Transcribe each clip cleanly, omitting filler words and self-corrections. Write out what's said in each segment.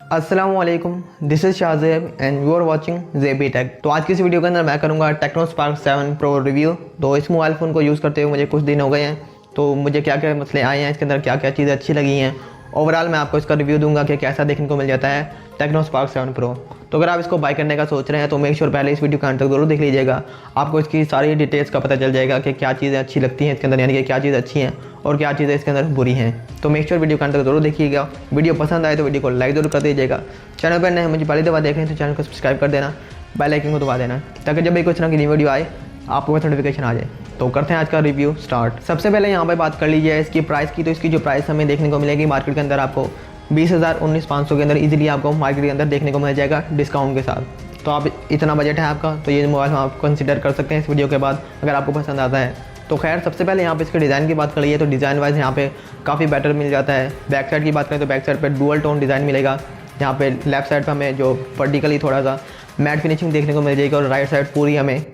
अस्सलामुअलैकुम, this is Shahzeb and you are watching Zebi tech. तो आज की इस वीडियो के अंदर मैं करूंगा टेक्नो स्पार्क 7 प्रो रिव्यू। तो इस मोबाइल फ़ोन को यूज़ करते हुए मुझे कुछ दिन हो गए हैं, तो मुझे क्या क्या मसले आए हैं, इसके अंदर क्या क्या चीज़ें अच्छी लगी हैं, ओवरऑल मैं आपको इसका रिव्यू दूंगा कि कैसा देखने को मिल जाता है टेक्नो स्पार्क 7 प्रो। तो अगर आप इसको बाय करने का सोच रहे हैं तो मेक श्योर पहले इस वीडियो का अंत तक जरूर देख लीजिएगा। आपको इसकी सारी डिटेल्स का पता चल जाएगा कि क्या चीज़ें अच्छी लगती हैं इसके अंदर, यानी कि क्या चीज़ें अच्छी हैं और क्या चीज़ें इसके अंदर बुरी हैं। तो मेक श्योर वीडियो का अंत तक जरूर देखिएगा। वीडियो पसंद आए तो वीडियो को लाइक जरूर कर दीजिएगा। चैनल पर नए मुझे पहली दफ़ा देख रहे हैं तो चैनल को सब्सक्राइब कर देना, बेल आइकन को दबा देना, ताकि जब भी कुछ तरह की नई वीडियो आए आपको नोटिफिकेशन आ जाए। तो करते हैं आज का रिव्यू स्टार्ट। सबसे पहले यहाँ पर बात कर लीजिए इसकी प्राइस की। तो इसकी जो प्राइस हमें देखने को मिलेगी मार्केट के अंदर आपको 20,000 19,500 के अंदर इजीली आपको मार्केट के अंदर देखने को मिल जाएगा डिस्काउंट के साथ। तो आप इतना बजट है आपका तो ये मोबाइल हम आप कंसिडर कर सकते हैं इस वीडियो के बाद, अगर आपको पसंद आता है तो। खैर सबसे पहले यहाँ पे इसके डिज़ाइन की बात कर लीजिए तो डिज़ाइन वाइज यहाँ पे काफ़ी बेटर मिल जाता है। बैक साइड की बात करें तो बैक साइड पे डुअल टोन डिज़ाइन मिलेगा। यहाँ पे लेफ्ट साइड पर हमें जो वर्टिकली थोड़ा सा मैट फिनिशिंग देखने को मिल जाएगी और राइट साइड पूरी हमें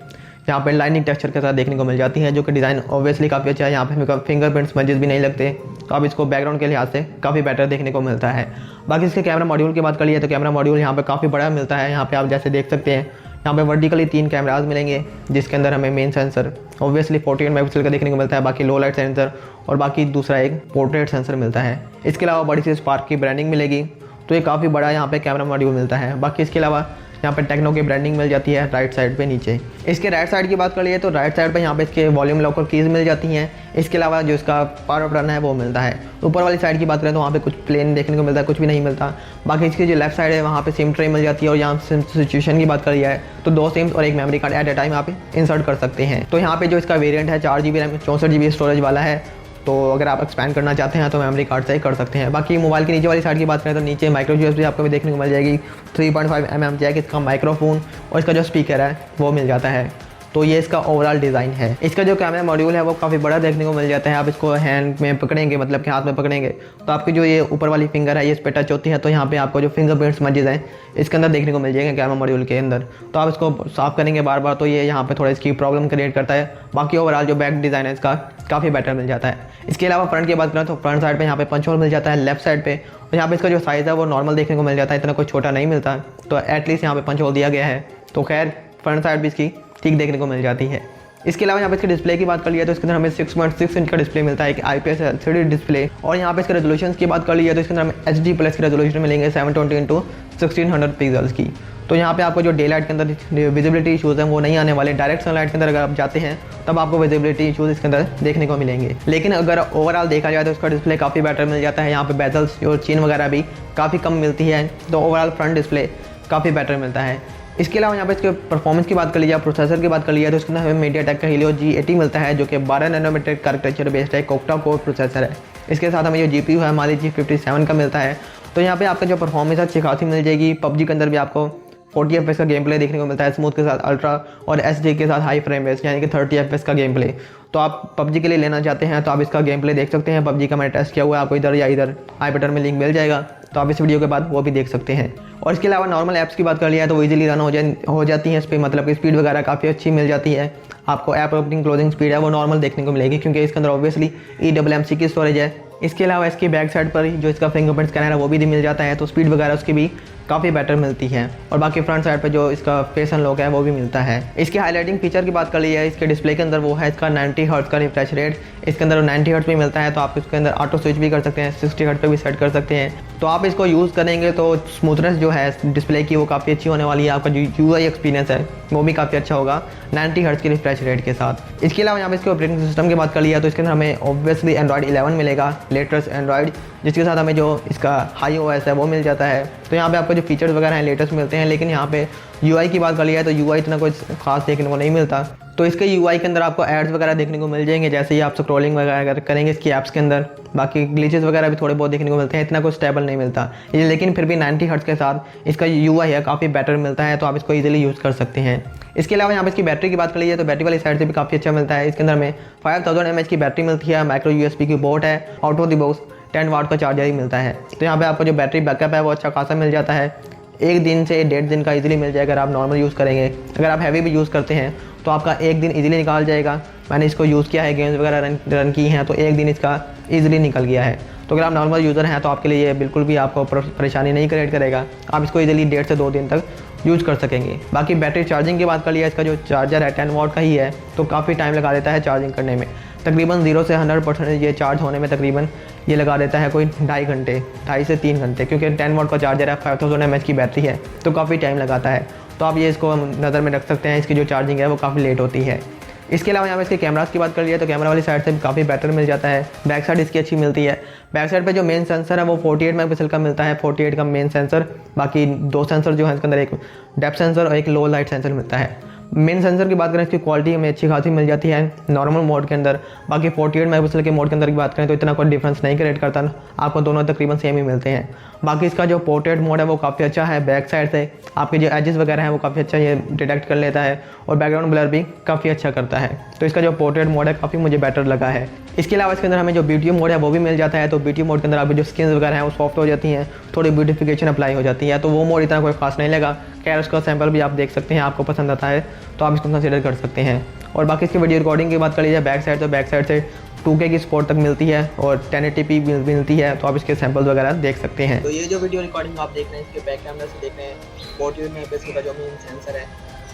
यहाँ पे लाइनिंग टेक्सचर के साथ देखने को मिल जाती है, जो कि डिज़ाइन ऑब्वियसली काफ़ी अच्छा है। यहाँ पे हमें फिंगरप्रिंट स्मजेस भी नहीं लगते, तो आप इसको बैकग्राउंड के लिहाज से काफ़ी बेटर देखने को मिलता है। बाकी इसके कैमरा मॉड्यूल की बात कर लिए तो कैमरा मॉड्यूल यहाँ पे काफ़ी बड़ा मिलता है। यहाँ पे आप जैसे देख सकते हैं यहाँ पे वर्टिकली 3 कैमराज मिलेंगे, जिसके अंदर हमें मेन सेंसर ऑब्वियसली 48 मेगापिक्सल का देखने को मिलता है, बाकी लो लाइट सेंसर और बाकी दूसरा एक पोर्ट्रेट सेंसर मिलता है। इसके अलावा बड़ी सी स्पार्क की ब्रांडिंग मिलेगी, तो ये काफ़ी बड़ा यहाँ पे कैमरा मॉड्यूल मिलता है। बाकी इसके अलावा यहाँ पे टेक्नो की ब्रांडिंग मिल जाती है राइट साइड पे नीचे। इसके राइट साइड की बात कर लिए तो राइट साइड पे यहाँ पे इसके वॉल्यूम लॉकर कीज़ मिल जाती हैं। इसके अलावा जो इसका पावर बटन है वो मिलता है। ऊपर वाली साइड की बात करें तो वहाँ पे कुछ प्लेन देखने को मिलता है, कुछ भी नहीं मिलता। बाकी इसकी जो लेफ्ट साइड है वहाँ पे सिम ट्रे मिल जाती है। और यहाँ सिम सिचुएशन की बात कर लिया है तो 2 सिम्स और 1 memory card at a time आप इंसर्ट कर सकते हैं। तो यहाँ पे जो इसका वेरियंट है 4 GB रैम 64 GB स्टोरेज वाला है। तो अगर आप एक्सपैंड करना चाहते हैं तो मेमोरी कार्ड से ही कर सकते हैं। बाकी मोबाइल की नीचे वाली साइड की बात करें तो नीचे माइक्रो USB आपको भी देखने को मिल जाएगी। 3.5 mm जैक, इसका माइक्रोफोन और इसका जो स्पीकर है वो मिल जाता है। तो ये इसका ओवरऑल डिज़ाइन है। इसका जो कैमरा मॉड्यूल है वो काफ़ी बड़ा देखने को मिल जाता है। आप इसको हैंड में पकड़ेंगे, मतलब कि हाथ में पकड़ेंगे, तो आपकी जो ये ऊपर वाली फिंगर है ये इस पर टच होती है, तो यहाँ पे आपको जो फिंगरप्रिंट स्मजेस हैं इसके अंदर देखने को मिल जाएंगे कैमरा मॉड्यूल के अंदर। तो आप इसको साफ करेंगे बार बार तो ये यहाँ पे थोड़ा इसकी प्रॉब्लम क्रिएट करता है। बाकी ओवरऑल जो बैक डिज़ाइन है इसका काफ़ी बेटर मिल जाता है। इसके अलावा फ्रंट की बात करें तो फ्रंट साइड पे यहाँ पे पंच होल मिल जाता है लेफ्ट साइड पे, और यहाँ पे इसका जो साइज़ है वो नॉर्मल देखने को मिल जाता है, इतना कोई छोटा नहीं मिलता। तो एटलीस्ट यहाँ पे पंच होल दिया गया है। तो खैर फ्रंट साइड भी इसकी ठीक देखने को मिल जाती है। इसके अलावा यहाँ पे इसके डिस्प्ले की बात कर लिया तो इसके अंदर हमें 6.6 इंच का डिस्प्ले मिलता है, एक IPS LCD डिस्प्ले। और यहाँ पे इसके रेजोल्यूशन की बात कर लिया तो इसके अंदर हमें HD+ की रेजोल्यूशन मिलेंगे 720x1600 पिक्सल्स की। तो यहाँ पे आपको जो डे लाइट के अंदर विजिबिलिटी इशूज़ हैं वो नहीं आने वाले। डायरेक्ट सनलाइट के अंदर अगर आप जाते हैं तब आपको विजिबिलिटी इशूज़ इसके अंदर देखने को मिलेंगे। लेकिन अगर ओवरऑल देखा जाए तो इसका डिस्प्ले काफ़ी बेटर मिल जाता है। यहाँ पे बेजल्स और चेन वगैरह भी काफ़ी कम मिलती है, तो ओवरऑल फ्रंट डिस्प्ले काफ़ी बेटर मिलता है। इसके अलावा यहाँ पे इसके परफॉर्मेंस की बात कर लीजिए, प्रोसेसर की बात कर लिया तो इसके अंदर हमें MediaTek का Helio G80 मिलता है, जो कि 12 नैनोमीटर का आर्किटेक्चर बेस्ड है, कोक्टा कोर प्रोसेसर है। इसके साथ हमें जो GPU है हमारी G57 का मिलता है। तो यहाँ पे आपका जो परफॉर्मेंस है अच्छी खासी मिल जाएगी। PUBG के अंदर भी आपको 40 FPS का गेम प्ले देखने को मिलता है, स्मूथ के साथ अल्ट्रा और SD के साथ हाई फ्रेम रेट यानी कि 30 FPS का गेम प्ले। तो आप PUBG के लिए लेना चाहते हैं तो आप इसका गेम प्ले देख सकते हैं। PUBG का मैंने टेस्ट किया हुआ है, आपको इधर या इधर आई बटन में लिंक मिल जाएगा, तो आप इस वीडियो के बाद वो भी देख सकते हैं। और इसके अलावा नॉर्मल ऐप्स की बात कर लिया है तो वो इजीली रन हो जाती हैं इस पर, मतलब कि स्पीड वगैरह काफ़ी अच्छी मिल जाती है। आपको ऐप ओपनिंग क्लोजिंग स्पीड है वो नॉर्मल देखने को मिलेगी, क्योंकि इसके अंदर ऑब्वियसली eMMC की स्टोरेज है। इसके अलावा इसकी बैक साइड पर जो इसका फिंगरप्रिंट स्कैनर है वो भी मिल जाता है, तो स्पीड वगैरह उसकी भी काफ़ी बेटर मिलती है। और बाकी फ्रंट साइड पे जो इसका फेस अनलॉक है वो भी मिलता है। इसके हाईलाइटिंग फीचर की बात कर ली है, इसके डिस्प्ले के अंदर वो है इसका 90 हर्ट्ज का रिफ्रेश रेट। इसके अंदर 90 हर्ट्ज भी मिलता है, तो आप इसके अंदर ऑटो स्विच भी कर सकते हैं, 60 हर्ट्ज पे भी सेट कर सकते हैं। तो आप इसको यूज़ करेंगे तो स्मूथनेस जो है डिस्प्ले की वो काफ़ी अच्छी होने वाली है। आपका जो UI एक्सपीरियंस है वो भी काफ़ी अच्छा होगा 90 हर्ट्ज के रिफ्रेश रेट के साथ। इसके अलावा यहाँ पे इसके ऑपरेटिंग सिस्टम की बात कर लिया तो इसके अंदर हमें ऑब्वियसली एंड्रॉइड 11 मिलेगा, लेटेस्ट एंड्रॉइड, जिसके साथ हमें जो इसका हाई OS है वो मिल जाता है। तो यहाँ पे आपको जो फीचर्स वगैरह हैं लेटेस्ट मिलते हैं, लेकिन यहाँ पे UI की बात कर लिया है तो UI इतना कुछ खास देखने को नहीं मिलता। तो इसके UI के अंदर आपको एड्स वगैरह देखने को मिल जाएंगे, जैसे ही आप स्क्रॉलिंग वगैरह करेंगे इसकी ऐप्स के अंदर। बाकी ग्लिचेस वगैरह भी थोड़े बहुत देखने को मिलते हैं, इतना कुछ स्टेबल नहीं मिलता, लेकिन फिर भी 90 हर्ट्ज के साथ इसका UI है काफ़ी बेटर मिलता है, तो आप इसको ईजिली यूज़ कर सकते हैं। इसके अलावा यहाँ पे इसकी बैटरी की बात कर लीजिए तो बैटरी वाली साइड से भी काफ़ी अच्छा मिलता है। इसके अंदर में 5000 mAh की बैटरी मिलती है, माइक्रो USB की बोर्ड है, आउट ऑफ द बॉक्स 10 वाट का चार्जर ही मिलता है। तो यहाँ पे आपको जो बैटरी बैकअप है वो अच्छा खासा मिल जाता है, 1 दिन से 1.5 दिन का इजीली मिल जाएगा अगर आप नॉर्मल यूज़ करेंगे। अगर आप हैवी भी यूज़ करते हैं तो आपका 1 दिन इजीली निकाल जाएगा। मैंने इसको यूज़ किया है, गेम्स वगैरह रन की हैं, तो 1 दिन इसका ईजिली निकल गया है। तो अगर आप नॉर्मल यूज़र हैं तो आपके लिए ये बिल्कुल भी आपको परेशानी नहीं क्रिएट करेगा। आप इसको ईजिली 1.5 से 2 दिन तक यूज़ कर सकेंगे। बाकी बैटरी चार्जिंग की बात कर लिया, इसका जो चार्जर है 10 वाट का ही है, तो काफ़ी टाइम लगा देता है चार्जिंग करने में। तकरीबन 0 से 100% ये चार्ज होने में तकरीबन ये लगा देता है कोई 2.5 घंटे, 2.5 से 3 घंटे, क्योंकि 10 वाट का चार्जर है, 5000 mAh की बैटरी है, तो काफ़ी टाइम लगाता है। तो आप ये इसको नज़र में रख सकते हैं, इसकी जो चार्जिंग है वो काफ़ी लेट होती है। इसके अलावा यहाँ पे इसके कैमरास की बात कर लिया तो कैमरा वाली साइड से भी काफ़ी बेटर मिल जाता है। बैक साइड इसकी अच्छी मिलती है। बैक साइड पे जो मेन सेंसर है वो 48 मेगापिक्सल का मिलता है, 48 का मेन सेंसर। बाकी 2 सेंसर जो है इसके अंदर, एक डेप्थ सेंसर और एक लो लाइट सेंसर मिलता है। मेन सेंसर की बात करें, इसकी क्वालिटी हमें अच्छी खासी मिल जाती है नॉर्मल मोड के अंदर। बाकी 48 मेगापिक्सल के मोड के अंदर की बात करें तो इतना कोई डिफरेंस नहीं क्रिएट करता, आपको दोनों तकरीबन सेम ही मिलते हैं। बाकी इसका जो पोर्ट्रेट मोड है वो काफ़ी अच्छा है। बैक साइड से आपके जो एजेस वगैरह हैं वो काफ़ी अच्छा ये डिटेक्ट कर लेता है और बैकग्राउंड ब्लर भी काफ़ी अच्छा करता है। तो इसका जो पोर्ट्रेट मोड है काफ़ी मुझे बेटर लगा है। इसके अलावा इसके अंदर हमें जो ब्यूटी मोड है वो भी मिल जाता है। तो ब्यूटी मोड के अंदर आपकी जो स्किन वगैरह हैं वो सॉफ्ट हो जाती हैं, थोड़ी ब्यूटिफिकेशन अप्लाई हो जाती है। तो वो मोड इतना कोई खास नहीं लगा। खैर उसका सैंपल भी आप देख सकते हैं, आपको पसंद आता है तो आप इसको कंसीडर कर सकते हैं। और बाकी इसकी वीडियो रिकॉर्डिंग की बात कर लीजिए बैक साइड, तो बैक साइड से 2K की सपोर्ट तक मिलती है और 1080p भी मिलती है, तो आप इसके सैंपल्स वगैरह देख सकते हैं। तो ये जो वीडियो रिकॉर्डिंग आप देख रहे हैं इसके बैक कैमरा से देख रहे हैं, 48 मेगापिक्सल का जो मेन सेंसर है।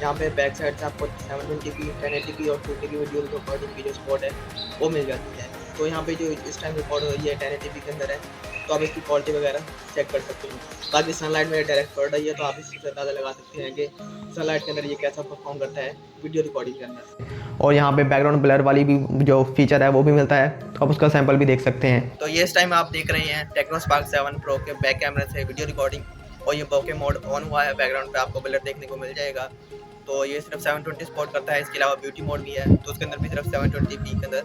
यहाँ पे बैक साइड से आपको 720p, 1080p और 2K की वीडियो रिकॉर्डिंग की जो सपोर्ट है वो मिल जाती है। तो यहाँ पे जो इस टाइम रिकॉर्ड हो रही है 1080p के अंदर है, तो आप इसकी क्वालिटी वगैरह चेक कर सकते हैं। बाकी सनलाइट में डायरेक्ट पड़ रही है, तो आप इससे अंदाज़ा लगा सकते हैं कि सनलाइट के अंदर ये कैसा परफॉर्म करता है वीडियो रिकॉर्डिंग के अंदर। और यहाँ पे बैकग्राउंड ब्लर वाली भी जो फीचर है वो भी मिलता है, तो आप उसका सैंपल भी देख सकते हैं। तो ये इस टाइम आप देख रहे हैं टेक्नो स्पार्क 7 प्रो के बैक कैमरे से वीडियो रिकॉर्डिंग, और ये बोके मोड ऑन हुआ है। बैकग्राउंड पे आपको ब्लर देखने को मिल जाएगा। तो ये सिर्फ 720 सपोर्ट करता है। इसके अलावा ब्यूटी मोड भी है, तो उसके अंदर भी सिर्फ 720p के अंदर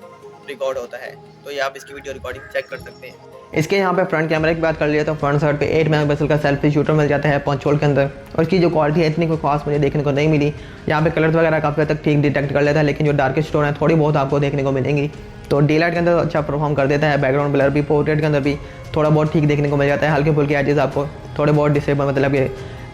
रिकॉर्ड होता है। तो ये आप इसकी वीडियो रिकॉर्डिंग चेक कर सकते हैं। इसके यहाँ पे फ्रंट कैमरे की बात कर लिया तो फ्रंट साइड पे 8 मेगापिक्सल का सेल्फी शूटर मिल जाता है 5 होल के अंदर, और इसकी जो क्वालिटी है इतनी कोई खास मुझे देखने को नहीं मिली। यहाँ पे कलर्स वगैरह काफ़ी हद तक ठीक डिटेक्ट कर लेता है, लेकिन जो डार्केस्ट टोन है थोड़ी बहुत आपको देखने को मिलेंगी। तो डे लाइट के अंदर अच्छा परफॉर्म कर देता है। बैकग्राउंड ब्लर भी पोर्ट्रेट के अंदर भी थोड़ा बहुत ठीक देखने को मिल जाता है। हल्के फुल्के एजेस आपको थोड़े बहुत डिसेबल मतलब कि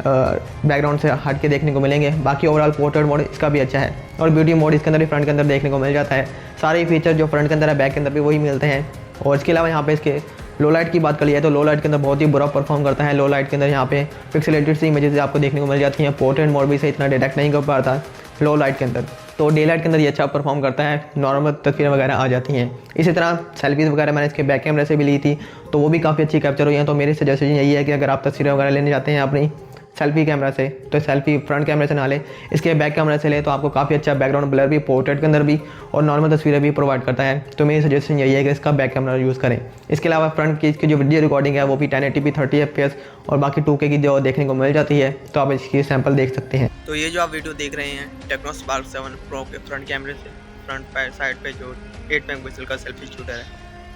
बैकग्राउंड से हट के देखने को मिलेंगे। बाकी ओवरऑल पोर्ट्रेट मोड इसका भी अच्छा है, और ब्यूटी मोड इसके अंदर भी फ्रंट के अंदर देखने को मिल जाता है। सारे फीचर जो फ्रंट के अंदर है बैक के अंदर भी वही मिलते हैं। और इसके अलावा यहाँ पे इसके लो लाइट की बात कर लिया तो लो लाइट के अंदर बहुत ही बुरा परफॉर्म करता है। लो लाइट के अंदर यहाँ पे पिक्सेलेटेड सी इमेजेस आपको देखने को मिल जाती हैं। पोर्ट्रेट मोड भी से इतना डिटेक्ट नहीं कर पाता लो लाइट के अंदर। तो डे लाइट के अंदर ये अच्छा परफॉर्म करता है, नॉर्मल तस्वीरें वगैरह आ जाती हैं। इसी तरह सेल्फीज़ वगैरह मैंने इसके बैक कैमरे से भी ली थी, तो वो भी काफ़ी अच्छी कैप्चर हुई हैं। तो मेरी सजेशन यही है कि अगर आप तस्वीरें वगैरह लेने जाते हैं अपनी सेल्फी कैमरा से, तो सेल्फी फ्रंट कैमरे से ना ले, इसके बैक कैमरे से ले, तो आपको काफ़ी अच्छा बैकग्राउंड ब्लर भी पोर्ट्रेट के अंदर भी और नॉर्मल तस्वीरें भी प्रोवाइड करता है। तो मेरी सजेशन यही है कि इसका बैक कैमरा यूज़ करें। इसके अलावा फ्रंट की इसकी जो वीडियो रिकॉर्डिंग है वो भी 1080p 30 fps और बाकी 2K की जो देखने को मिल जाती है, तो आप इसकी सैंपल देख सकते हैं। तो ये जो आप वीडियो देख रहे हैं टेक्नो स्पार्क 7 प्रो के फ्रंट कैमरे से, फ्रंट साइड पे जो 8 मेगापिक्सल का सेल्फी शूटर है,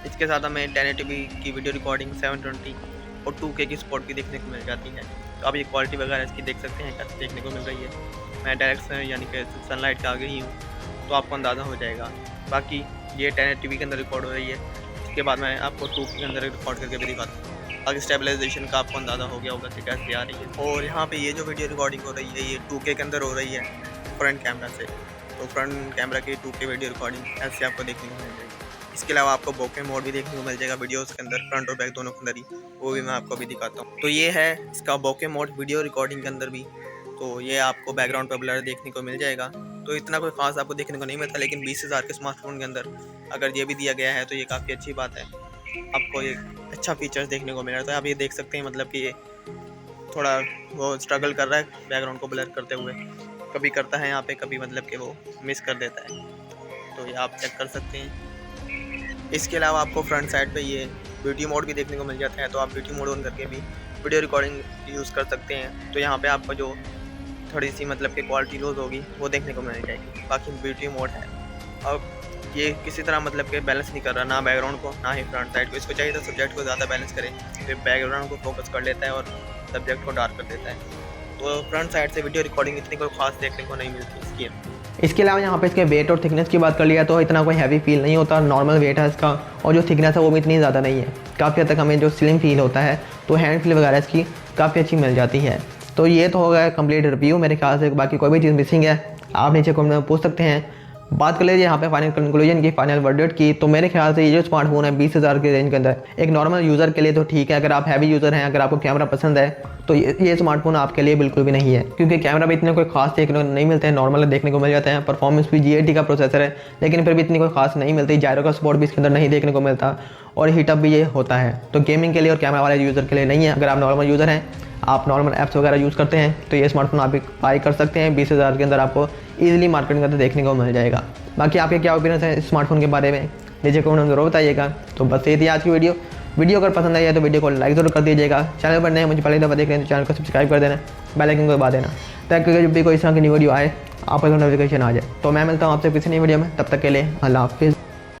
इसके साथ हमें 1080p की वीडियो रिकॉर्डिंग 720 और 2K की सपोर्ट भी देखने को मिल जाती है। तो आप ये क्वालिटी वगैरह इसकी देख सकते हैं कैसे देखने को मिल रही है। मैं डायरेक्ट यानी कि सनलाइट के आगे ही हूँ, तो आपको अंदाज़ा हो जाएगा। बाकी ये 1080p के अंदर रिकॉर्ड हो रही है। इसके बाद मैं आपको 2K के अंदर रिकॉर्ड करके भी दिखाता हूँ। बाकी स्टेबलाइजेशन का आपको अंदाज़ा हो गया होगा कि कैसे आ रही है। और यहाँ पे ये जो वीडियो रिकॉर्डिंग हो रही है ये 2K के अंदर हो रही है फ्रंट कैमरा से। तो फ्रंट कैमरा की 2K वीडियो रिकॉर्डिंग ऐसे आपको देखने को मिल जाएगी। इसके अलावा आपको बोके मोड भी देखने को मिल जाएगा वीडियोस के अंदर, फ्रंट और बैक दोनों के अंदर ही, वो भी मैं आपको अभी दिखाता हूँ। तो ये है इसका बोके मोड वीडियो रिकॉर्डिंग के अंदर भी। तो ये आपको बैकग्राउंड पर ब्लर देखने को मिल जाएगा। तो इतना कोई खास आपको देखने को नहीं मिलता, लेकिन 20,000 के स्मार्टफोन के अंदर अगर ये भी दिया गया है तो ये काफ़ी अच्छी बात है। आपको ये अच्छा फीचर्स देखने को मिल रहा है। तो आप ये देख सकते हैं मतलब कि ये थोड़ा वो स्ट्रगल कर रहा है बैकग्राउंड को ब्लर करते हुए, कभी करता है यहाँ पे, कभी मतलब कि वो मिस कर देता है। तो ये आप चेक कर सकते हैं। इसके अलावा आपको फ्रंट साइड पे ये ब्यूटी मोड भी देखने को मिल जाता है। तो आप ब्यूटी मोड ऑन करके भी वीडियो रिकॉर्डिंग यूज़ कर सकते हैं। तो यहाँ पे आपको जो थोड़ी सी मतलब कि क्वालिटी लूज होगी वो देखने को मिल जाएगी। बाकी ब्यूटी मोड है। अब ये किसी तरह मतलब कि बैलेंस नहीं कर रहा, ना बैकग्राउंड को ना ही फ्रंट साइड को। इसको चाहिए तो सब्जेक्ट को ज़्यादा बैलेंस करें, फिर बैकग्राउंड को फोकस कर लेता है और सब्जेक्ट को डार्क कर देता है। तो फ्रंट साइड से वीडियो रिकॉर्डिंग इतनी कोई खास देखने को नहीं मिलती इसकी। इसके अलावा यहाँ पे इसके वेट और थिकनेस की बात कर लिया तो इतना कोई हैवी फील नहीं होता, नॉर्मल वेट है इसका, और जो थिकनेस है वो भी इतनी ज़्यादा नहीं है। काफ़ी हद तक हमें जो स्लिम फील होता है, तो हैंड फील वगैरह इसकी काफ़ी अच्छी मिल जाती है। तो ये तो हो गया कंप्लीट रिव्यू मेरे ख्याल से। बाकी कोई भी चीज़ मिसिंग है आप नीचे कमेंट में पूछ सकते हैं। बात कर लीजिए यहाँ पे फाइनल कंक्लूजन की, फाइनल वर्डिक्ट की, तो मेरे ख्याल से ये जो स्मार्टफोन है 20,000 के रेंज के अंदर एक नॉर्मल यूज़र के लिए तो ठीक है। अगर आप हैवी यूज़र हैं, अगर आपको कैमरा पसंद है, तो ये स्मार्टफोन आपके लिए बिल्कुल भी नहीं है, क्योंकि कैमरा भी इतने कोई खास देखने को नहीं मिलते हैं, नॉर्मल देखने को मिल जाते हैं। परफॉर्मेंस भी G80 का प्रोसेसर है, लेकिन फिर भी इतनी कोई खास नहीं मिलती। जायरो का सपोर्ट भी इसके अंदर नहीं देखने को मिलता और हीटअप भी ये होता है। तो गेमिंग के लिए और कैमरा वाले यूज़र के लिए नहीं है। अगर आप नॉर्मल यूज़र हैं, आप नॉर्मल ऐप्स वगैरह यूज़ करते हैं, तो ये स्मार्टफोन आप बाई कर सकते हैं। 20,000 के अंदर आपको ईजिली मार्केट के अंदर देखने को मिल जाएगा। बाकी आपके क्या ओपिनियन है इस स्मार्टफोन के बारे में, नीचे कमेंट में जरूर बताइएगा। तो बस ये थी आज की वीडियो अगर पसंद आई है तो वीडियो को लाइक जरूर कर दीजिएगा। चैनल पर नए मुझे पहले दफ़ा देख रहे हैं तो चैनल को सब्सक्राइब कर देना, बेल आइकन को दबा देना, ताकि जब भी कोई इस तरह की न्यू वीडियो आए आपको नोटिफिकेशन आ जाए। तो मैं मिलता हूँ आपसे किसी नई वीडियो में, तब तक के लिए अल्लाह हाफिज़।